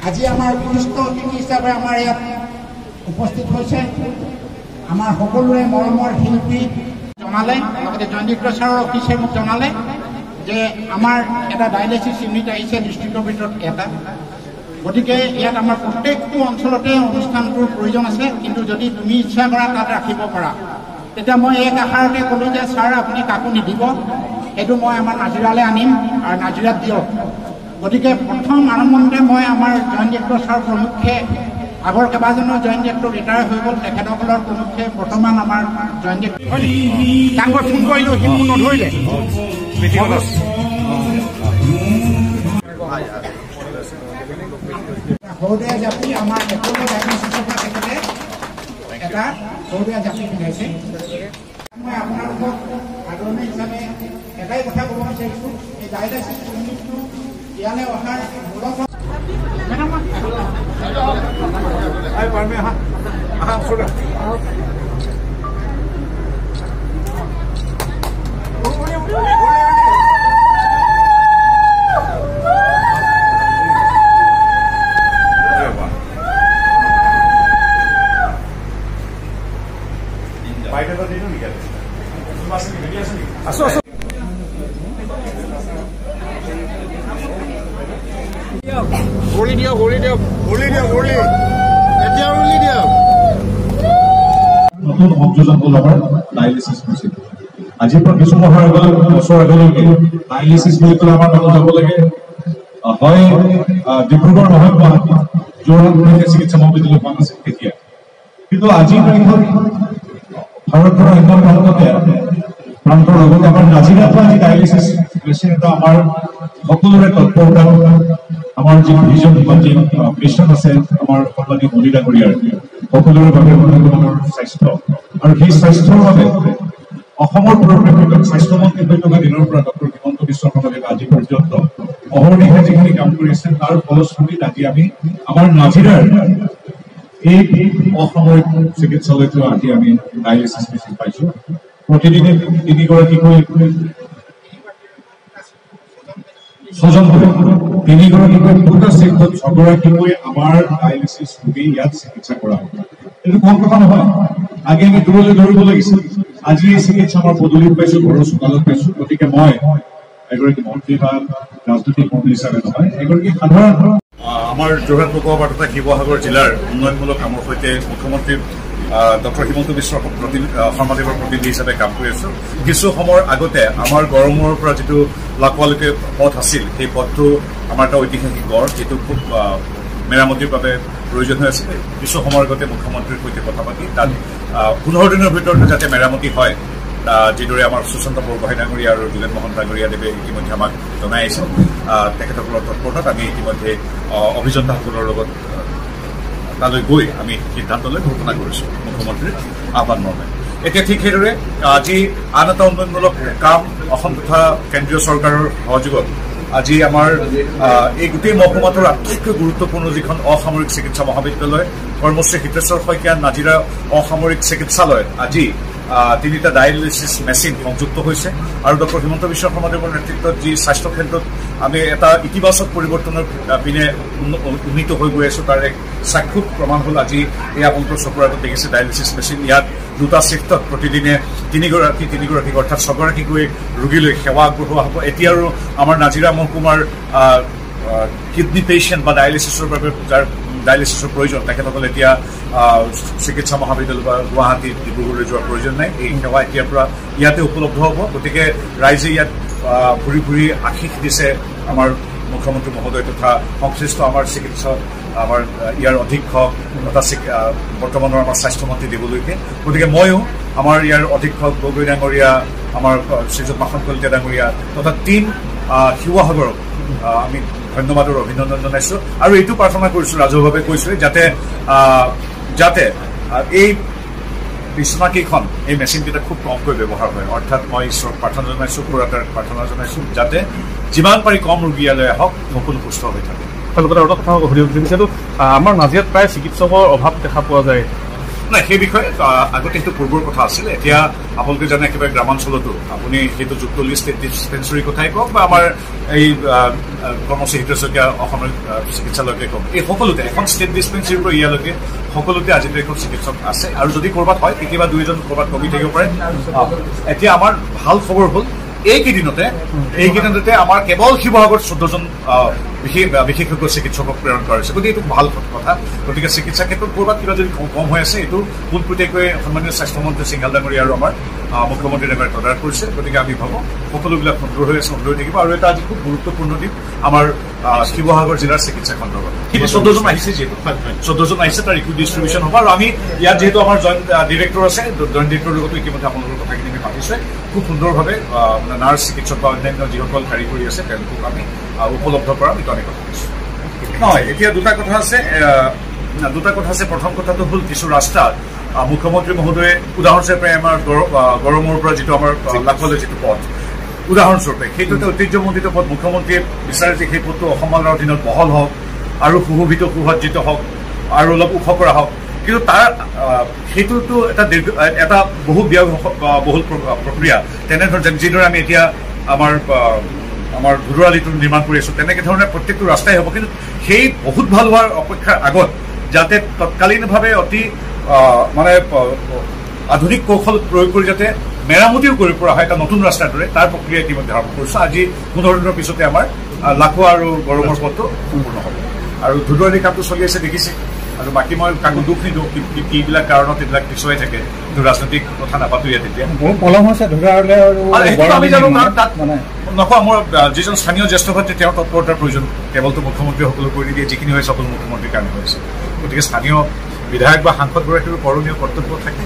আজি আমাৰ বিশিষ্ট অতিথি হিচাপে আমাৰ ইয়াত উপস্থিত হৈছে আমাৰ সকলোৰে মৰমৰ শিল্পী জনালে লগতে জয়ন্ত ছাৰৰ অফিচে মোক জনালে যে আমাৰ এটা ডায়ালিচিছ ইউনিট আহিছে ডিষ্ট্ৰিক্টৰ ভিতৰত এটা গতিকে ইয়াত আমাৰ প্ৰত্যেকটো অঞ্চলতে অনুষ্ঠানটোৰ প্ৰয়োজন আছে কিন্তু যদি তুমি ইচ্ছা কৰা তাত ৰাখিব পাৰা তেতিয়া মই এক আশাৰতে ক'লো যে ছাৰ আপুনি কাকো নিদিব সেইটো মই আমাৰ নাজিৰালৈ আনিম আৰু নাজিৰাত দিয়ক গতিকে প্ৰথম আৰম্ভণিতে মই আমাৰ জইণ্ট ডিৰেক্টৰ ছাৰ প্ৰমুখ্যে আগৰ কেইবাজনো জইণ্ট ডিৰেক্টৰ ৰিটায়াৰ হৈ গ'ল তেখেতসকলৰ প্ৰমুখ্যে বৰ্তমান আমাৰ জইণ্ট ডিৰেক্টৰ ডাঙৰ ফোন কৰিলোঁ সি মোক নধৰিলে সৰুদীয়া জাপি আমাৰ এপলো ডায়েগনষ্টিছৰ পৰা তেখেতে এটা সৰুদীয়া জাপি পিন্ধাইছে মই আপোনালোকক আদৰণি হিচাপে এটাই কথা ক'ব বিচাৰিছোঁ এই ডায়েলাইচিছ ইউনিটটো ইয়ালৈ অহাৰ মূলত নতুন সংযোজন হ'ল আমাৰ ডায়ালিচিছ মেচিন আজিৰ পৰা কিছু বছৰ আগলৈকে ডায়ালিচিছ বুলি ক'লে আমাৰ মানুহ যাব লাগে হয় ডিব্ৰুগড় নহয় গুৱাহাটী যোৰহাট চিকিৎসা মহাবিদ্যালয় পোৱা নাছিল তেতিয়া কিন্তু আজিৰ তাৰিখত ভাৰতৰ অন্য প্ৰান্তৰ লগতে আমাৰ নাজিৰাতো আজি ডায়ালিচিছ মেচিন এটা আমাৰ সকলোৰে তৎপৰতা আমাৰ যি ভিজন বা যি মিছন আছে আমাৰ সৰ্বাধিক মোদী ডাঙৰীয়াৰ সকলোৰে বাবে উন্নতমানৰ স্বাস্থ্য আৰু সেই স্বাস্থ্যৰ বাবে অসমৰ পৰিপ্ৰেক্ষিতত স্বাস্থ্যমন্ত্ৰী হৈ থকা দিনৰ পৰা ডক্টৰ হিমন্ত বিশ্ব শৰ্মাদেৱে আজি পৰ্যন্ত অহৰ্নিশে যিখিনি কাম কৰি আছে তাৰ ফলশ্ৰুতিত আজি আমি আমাৰ নাজিৰাৰ এই অসামৰিক চিকিৎসালয়টো আহি আমি ডায়ালিচিছ মেচিন পাইছো প্ৰতিদিনে 3গৰাকীকৈ তিনিগৰাকীকৈ দুটা চিফ্টত 6গৰাকীকৈ আমাৰ ডায়ালিচিছ ৰোগী ইয়াত চিকিৎসা কৰা হ'ব এইটো কম কথা নহয় আগে আমি দূৰলৈ দৌৰিব লাগিছিল আজি এই চিকিৎসা আমাৰ পদূলিত পাইছোঁ ঘৰৰ চোতালত পাইছোঁ গতিকে মই এগৰাকী মন্ত্ৰী বা ৰাজনৈতিক মন্ত্ৰী হিচাপে নহয় এগৰাকী সাধাৰণ আমাৰ যোৰহাট লোকসভা তথা শিৱসাগৰ জিলাৰ উন্নয়নমূলক কামৰ সৈতে মুখ্যমন্ত্ৰী ডক্টৰ হিমন্ত বিশ্ব শৰ্মাদেৱৰ প্ৰতিনিধি হিচাপে কাম কৰি আছো কিছু সময়ৰ আগতে আমাৰ গড়মূৰৰ পৰা যিটো লাকোৱালৈকে পথ আছিল সেই পথটো আমাৰ এটা ঐতিহাসিক গড় যিটো খুব মেৰামতিৰ বাবে প্ৰয়োজন হৈ আছিল কিছু সময়ৰ আগতে মুখ্যমন্ত্ৰীৰ সৈতে কথা পাতি তাত 15 দিনৰ ভিতৰতে যাতে মেৰামতি হয় যিদৰে আমাৰ সুশান্ত বৰগোহাঁই ডাঙৰীয়া আৰু যোগেন মোহন ডাঙৰীয়াদেৱে ইতিমধ্যে আমাক জনাই আহিছে তেখেতসকলৰ তৎপৰতাত আমি ইতিমধ্যে অভিযন্তাসকলৰ লগত তালৈ গৈ আমি সিদ্ধান্ত লৈ ঘোষণা কৰিছোঁ মুখ্যমন্ত্ৰীৰ আহ্বান মৰ্মে এতিয়া ঠিক সেইদৰে আজি আন এটা উন্নয়নমূলক কাম অসম তথা কেন্দ্ৰীয় চৰকাৰৰ সহযোগত আজি আমাৰ এই গোটেই মহকুমাটোৰ আটাইতকৈ গুৰুত্বপূৰ্ণ যিখন অসামৰিক চিকিৎসা মহাবিদ্যালয় কৰ্মশ্ৰী হিতেশ্বৰ শইকীয়া নাজিৰা অসামৰিক চিকিৎসালয়ত আজি 3টা ডায়ালিচিছ মেচিন সংযুক্ত হৈছে আৰু ডক্টৰ হিমন্ত বিশ্ব শৰ্মাদেৱৰ নেতৃত্বত যি স্বাস্থ্য ক্ষেত্ৰত আমি এটা ইতিবাচক পৰিৱৰ্তনৰ পিনে উন্নীত হৈ গৈ আছো তাৰ এক চাক্ষুষ প্ৰমাণ হ'ল আজি এই আপোনালোকৰ চকুৰ আগত দেখিছে ডায়ালিচিছ মেচিন ইয়াত দুটা চিফ্টত প্ৰতিদিনে তিনিগৰাকী অৰ্থাৎ 6গৰাকীকৈ ৰোগীলৈ সেৱা আগবঢ়োৱা হ'ব এতিয়া আৰু আমাৰ নাজিৰা মহকুমাৰ কিডনী পেচেণ্ট বা ডায়ালিচিছৰ বাবে যাৰ ডায়ালিচিছৰ প্ৰয়োজন তেখেতসকলে এতিয়া চিকিৎসা মহাবিদ্যালয় বা গুৱাহাটী ডিব্ৰুগড়লৈ যোৱাৰ প্ৰয়োজন নাই এই সেৱা এতিয়াৰ পৰা ইয়াতে উপলব্ধ হ'ব গতিকে ৰাইজে ইয়াত ঘূৰি ঘূৰি আশীষ দিছে আমাৰ মুখ্যমন্ত্ৰী মহোদয় তথা সংশ্লিষ্ট আমাৰ চিকিৎসক আমাৰ ইয়াৰ অধীক্ষক তথা বৰ্তমানৰ আমাৰ স্বাস্থ্যমন্ত্ৰী দেৱলৈকে গতিকে ময়ো আমাৰ ইয়াৰ অধীক্ষক গগৈ ডাঙৰীয়া আমাৰ শ্ৰীযুত মাখন কলিতা ডাঙৰীয়া তথা টীম শিৱসাগৰক আমি ধন্যবাদ আৰু অভিনন্দন জনাইছো আৰু এইটো প্ৰাৰ্থনা কৰিছো ৰাজহুৱাভাৱে কৈছো যাতে এই বিছনাকেইখন এই মেচিনকেইটা খুব কমকৈ ব্যৱহাৰ হয় অৰ্থাৎ মই ঈশ্বৰক প্ৰাৰ্থনা জনাইছো পুৰাতাৰ প্ৰাৰ্থনা জনাইছো যাতে যিমান পাৰি কম ৰোগী ইয়ালৈ আহক সকলো সুস্থ হৈ থাকে লগতে এটা কথা সুধিব বিচাৰিছোঁ আমাৰ নাজিৰাত প্ৰায় চিকিৎসকৰ অভাৱ দেখা পোৱা যায় নাই সেই বিষয়ে আগতে সেইটো পূৰ্বৰ কথা আছিলে এতিয়া আপোনালোকে জানে একেবাৰে গ্ৰামাঞ্চলতো আপুনি সেইটো যুক্তলি ষ্টেট ডিছপেঞ্চেৰীৰ কথাই কওক বা আমাৰ এই কৰ্মশ্ৰী হিতচকীয়া অসমৰ চিকিৎসালয়কে কওক এই সকলোতে এখন ষ্টেট ডিছপেঞ্চেৰীৰ পৰা ইয়ালৈকে সকলোতে আজিতো এখন চিকিৎসক আছে আৰু যদি ক'ৰবাত হয় কেতিয়াবা 2জন ক'ৰবাত কমি থাকিব পাৰে এতিয়া আমাৰ ভাল খবৰ হ'ল এইকেইদিনতে আমাৰ কেৱল শিৱসাগৰত 14জন বিশেষজ্ঞ চিকিৎসকক প্ৰেৰণ কৰা হৈছে গতিকে এইটো ভাল কথা গতিকে চিকিৎসা ক্ষেত্ৰত ক'ৰবাত কিবা যদি কম হৈ আছে এইটো পোনপটীয়াকৈ সন্মানীয় স্বাস্থ্যমন্ত্ৰী সিংহাল ডাঙৰীয়া আৰু আমাৰ মুখ্যমন্ত্ৰী ডাঙৰীয়াই তদাৰক কৰিছে গতিকে আমি ভাবোঁ সকলোবিলাক সুন্দৰ হৈ আছে সুন্দৰ হৈ থাকিব আৰু এটা আজি খুব গুৰুত্বপূৰ্ণ দিন আমাৰ শিৱসাগৰ জিলাৰ চিকিৎসা খণ্ডত 14জন আহিছে যিহেতু 14জন আহিছে তাৰ ইকুইটি ডিষ্ট্ৰিবিউশ্যন হ'ব আৰু আমি ইয়াত যিহেতু আমাৰ জইণ্ট ডিৰেক্টৰ আছে জইণ্ট ডিৰেক্টৰৰ লগতো ইতিমধ্যে আপোনালোকৰ কথাখিনি আমি পাতিছোঁ খুব সুন্দৰভাৱে নাৰ্ছ চিকিৎসক বা অন্যান্য যিসকল কাৰিকৰী আছে তেওঁলোকক আমি উপলব্ধ কৰা আমি কথা কৈছোঁ নহয় এতিয়া দুটা কথা আছে প্ৰথম কথাটো হ'ল কিছু ৰাস্তাত মুখ্যমন্ত্ৰী মহোদয়ে উদাহৰণস্বৰূপে আমাৰ গড়মূৰৰ পৰা যিটো আমাৰ লাখলৈ যিটো পথ উদাহৰণস্বৰূপে সেইটো এটা ঐতিহ্যমণ্ডিত পথ মুখ্যমন্ত্ৰীয়ে বিচাৰে যে সেই পথটো অসমৰ অধীনত বহল হওক আৰু সুশোভিত সুসজ্জিত হওক আৰু অলপ ওখ কৰা হওক কিন্তু তাৰ সেইটোতো এটা বহু ব্যয়বহুল প্ৰক্ৰিয়া তেনেধৰণে যিদৰে আমি এতিয়া আমাৰ ঘূৰালিটো নিৰ্মাণ কৰি আছোঁ তেনেকৈ ধৰণে প্ৰত্যেকটো ৰাস্তাই হ'ব কিন্তু সেই বহুত ভাল হোৱাৰ অপেক্ষাৰ আগত যাতে তৎকালীনভাৱে অতি মানে আধুনিক কৌশল প্ৰয়োগ কৰি যাতে মেৰামতিও কৰিব পৰা হয় এটা নতুন ৰাস্তাৰ দৰে তাৰ প্ৰক্ৰিয়া ইতিমধ্যে আৰম্ভ কৰিছোঁ আজি 15 দিনৰ পিছতে আমাৰ লাখো আৰু গড়মূৰ পথটো সম্পূৰ্ণ হ'ব আৰু ধুদুৱালিৰ কামটো চলি আছে দেখিছে আৰু বাকী মই কাকো দুখ নিদিওঁ কিবিলাক কাৰণত এইবিলাক পিছুৱাই থাকে কিন্তু ৰাজনৈতিক কথা নাপাতো ইয়াত এতিয়া পলম হৈছে ধুদুৱালি আমি জানো তাত নকওঁ মোৰ যিজন স্থানীয় জ্যেষ্ঠ ভাতৃ তেওঁৰ তৎপৰতাৰ প্ৰয়োজন কেৱলতো মুখ্যমন্ত্ৰীসকলে কৰি নিদিয়ে যিখিনি হৈছে সকলো মুখ্যমন্ত্ৰীৰ কাৰণে হৈছে গতিকে স্থানীয় বিধায়ক বা সাংসদগৰাকীৰো কৰণীয় কৰ্তব্য থাকে